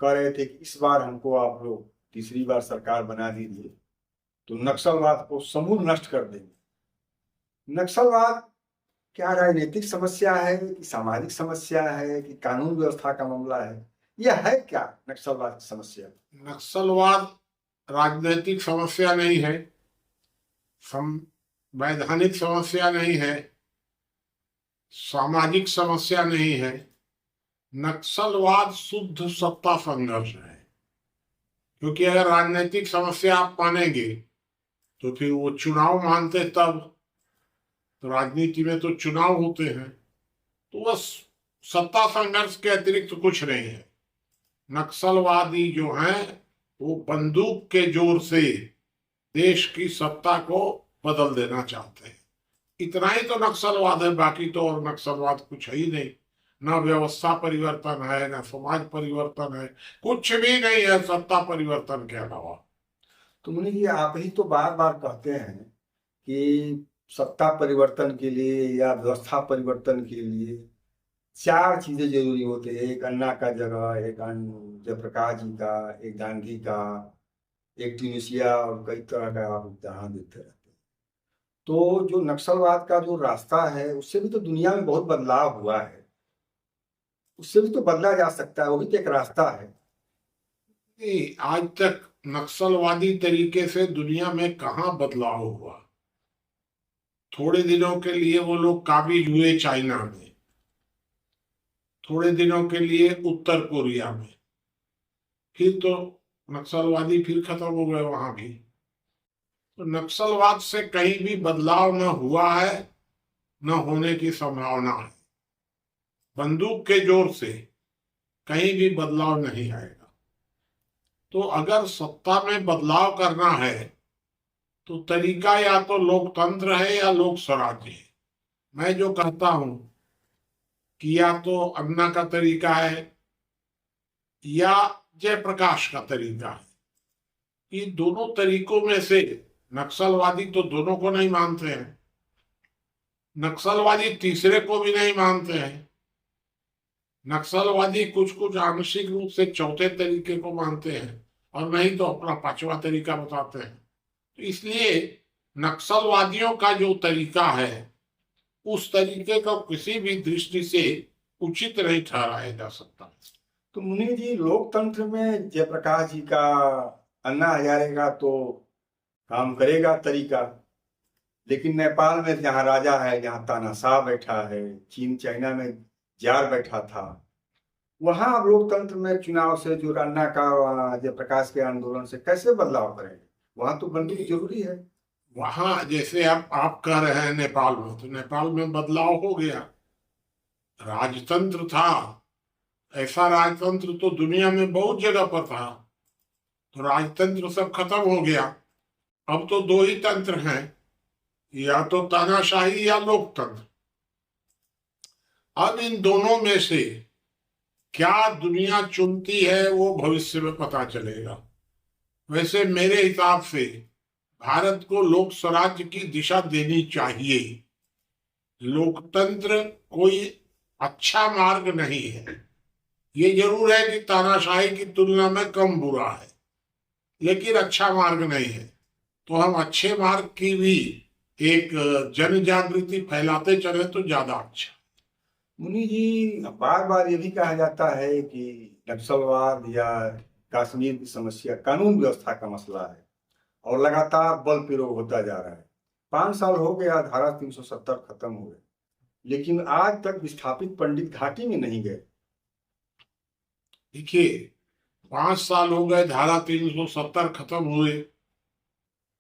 कह रहे थे कि इस बार हमको आप लोग तीसरी बार सरकार बना दीजिए तो नक्सलवाद को समूल नष्ट कर देंगे। नक्सलवाद क्या राजनीतिक समस्या है कि सामाजिक समस्या है कि कानून व्यवस्था का मामला है? यह है क्या नक्सलवाद की समस्या? नक्सलवाद राजनीतिक समस्या नहीं है, वैधानिक समस्या नहीं है, सामाजिक समस्या नहीं है। नक्सलवाद शुद्ध सत्ता संघर्ष है। क्योंकि अगर राजनीतिक समस्या आप मानेंगे तो फिर वो चुनाव मानते तब, तो राजनीति में तो चुनाव होते हैं, तो बस सत्ता संघर्ष के अतिरिक्त कुछ नहीं है। नक्सलवादी जो हैं वो बंदूक के जोर से देश की सत्ता को बदल देना चाहते हैं। इतना ही तो नक्सलवाद है, बाकी तो और नक्सलवाद कुछ है ही नहीं। ना व्यवस्था परिवर्तन है, ना समाज परिवर्तन है, कुछ भी नहीं है सत्ता परिवर्तन के अलावा। तो मुनि जी, आप ही तो बार बार कहते हैं कि सत्ता परिवर्तन के लिए या व्यवस्था परिवर्तन के लिए चार चीजें जरूरी होती है। एक अन्ना का जगह, एक जयप्रकाश जी का, एक गांधी का, एक ट्यूनिसिया, और कई तरह का आप उदाहरण देते रहते हैं। तो जो नक्सलवाद का जो रास्ता है उससे भी तो दुनिया में बहुत बदलाव हुआ है, उससे भी तो बदला जा सकता है, वो भी तो एक रास्ता है। नहीं, आज तक नक्सलवादी तरीके से दुनिया में कहाँ बदलाव हुआ। थोड़े दिनों के लिए वो लोग काबिज हुए चाइना में, थोड़े दिनों के लिए उत्तर कोरिया में, फिर तो नक्सलवादी फिर खत्म हो गए वहां भी। तो नक्सलवाद से कहीं भी बदलाव न हुआ है, न होने की संभावना है। बंदूक के जोर से कहीं भी बदलाव नहीं आएगा। तो अगर सत्ता में बदलाव करना है तो तरीका या तो लोकतंत्र है या लोक स्वराज्य है। मैं जो कहता हूं कि या तो अन्ना का तरीका है या जयप्रकाश का तरीका है। इन दोनों तरीकों में से नक्सलवादी तो दोनों को नहीं मानते हैं, नक्सलवादी तीसरे को भी नहीं मानते हैं, नक्सलवादी कुछ कुछ आंशिक रूप से चौथे तरीके को मानते हैं, और नहीं तो अपना पांचवा तरीका बताते हैं। तो इसलिए नक्सलवादियों का जो तरीका है उस तरीके को किसी भी दृष्टि से उचित नहीं ठहराया जा सकता। तो मुनि जी, लोकतंत्र में जयप्रकाश जी का, अन्ना हजारे का तो काम करेगा तरीका, लेकिन नेपाल में जहाँ राजा है, जहाँ तानाशाह बैठा है, चीन चाइना में जार बैठा था, वहां अब लोकतंत्र में चुनाव से जो अन्ना का, जयप्रकाश के आंदोलन से कैसे बदलाव करेंगे? वहां तो बंदूक जरूरी है। वहां जैसे आप कह रहे हैं नेपाल में, तो नेपाल में बदलाव हो गया। राजतंत्र था, ऐसा राजतंत्र तो दुनिया में बहुत जगह पर था, तो राजतंत्र सब खत्म हो गया। अब तो दो ही तंत्र हैं, या तो तानाशाही या लोकतंत्र। अब इन दोनों में से क्या दुनिया चुनती है वो भविष्य में पता चलेगा। वैसे मेरे हिसाब से भारत को लोक स्वराज्य की दिशा देनी चाहिए। लोकतंत्र कोई अच्छा मार्ग नहीं है। ये जरूर है कि तानाशाही की तुलना में कम बुरा है, लेकिन अच्छा मार्ग नहीं है। तो हम अच्छे मार्ग की भी एक जन जागृति फैलाते चले तो ज्यादा अच्छा। मुनि जी, बार बार ये भी कहा जाता है कि नक्सलवाद या कश्मीर की समस्या कानून व्यवस्था का मसला है और लगातार बल प्रयोग होता जा रहा है। 5 साल हो गया, धारा 370 खत्म हो गए, लेकिन आज तक विस्थापित पंडित घाटी में नहीं गए। देखिए, 5 साल हो गए, धारा 370 खत्म हुए,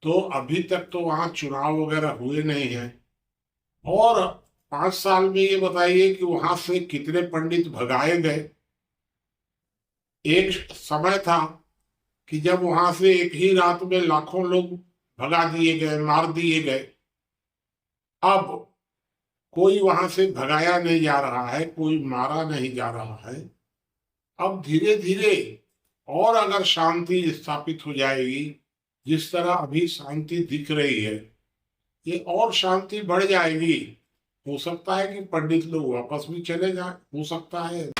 तो अभी तक तो वहां चुनाव वगैरह हुए नहीं है। और 5 साल में ये बताइए कि वहां से कितने पंडित भगाए गए। एक समय था कि जब वहां से एक ही रात में लाखों लोग भगा दिए गए, मार दिए गए। अब कोई वहां से भगाया नहीं जा रहा है, कोई मारा नहीं जा रहा है। अब धीरे धीरे और अगर शांति स्थापित हो जाएगी, जिस तरह अभी शांति दिख रही है, ये और शांति बढ़ जाएगी। हो सकता है कि पंडित लोग वापस भी चले जाए, हो सकता है।